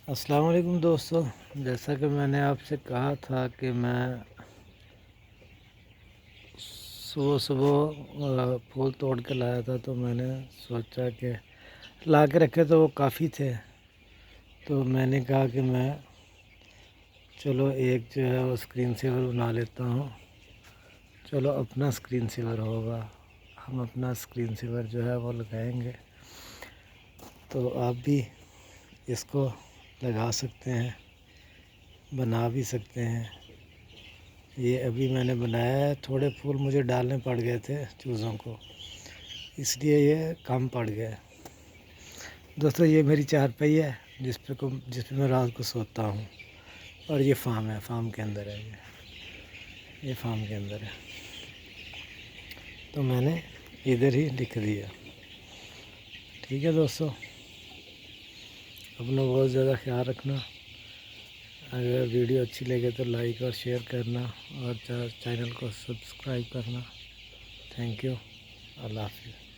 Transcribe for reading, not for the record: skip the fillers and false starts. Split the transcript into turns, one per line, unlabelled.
अस्सलाम वालेकुम दोस्तों, जैसा कि मैंने आपसे कहा था कि मैं सुबह सुबह फूल तोड़ के लाया था, तो मैंने सोचा कि ला के रखे तो वो काफ़ी थे। तो मैंने कहा कि मैं चलो एक जो है वो स्क्रीन सेवर बना लेता हूँ। चलो अपना स्क्रीन सेवर होगा, हम अपना स्क्रीन सेवर जो है वो लगाएंगे। तो आप भी इसको लगा सकते हैं, बना भी सकते हैं। ये अभी मैंने बनाया है, थोड़े फूल मुझे डालने पड़ गए थे चूज़ों को, इसलिए ये कम पड़ गया। दोस्तों ये मेरी चारपाई है जिस पे मैं रात को सोता हूँ, और ये फार्म है, फार्म के अंदर है ये फार्म के अंदर है। तो मैंने इधर ही लिख दिया। ठीक है दोस्तों, अपना बहुत ज़्यादा ख्याल रखना। अगर वीडियो अच्छी लगे तो लाइक और शेयर करना, और चैनल को सब्सक्राइब करना। Thank you. अल्लाह हाफिज़।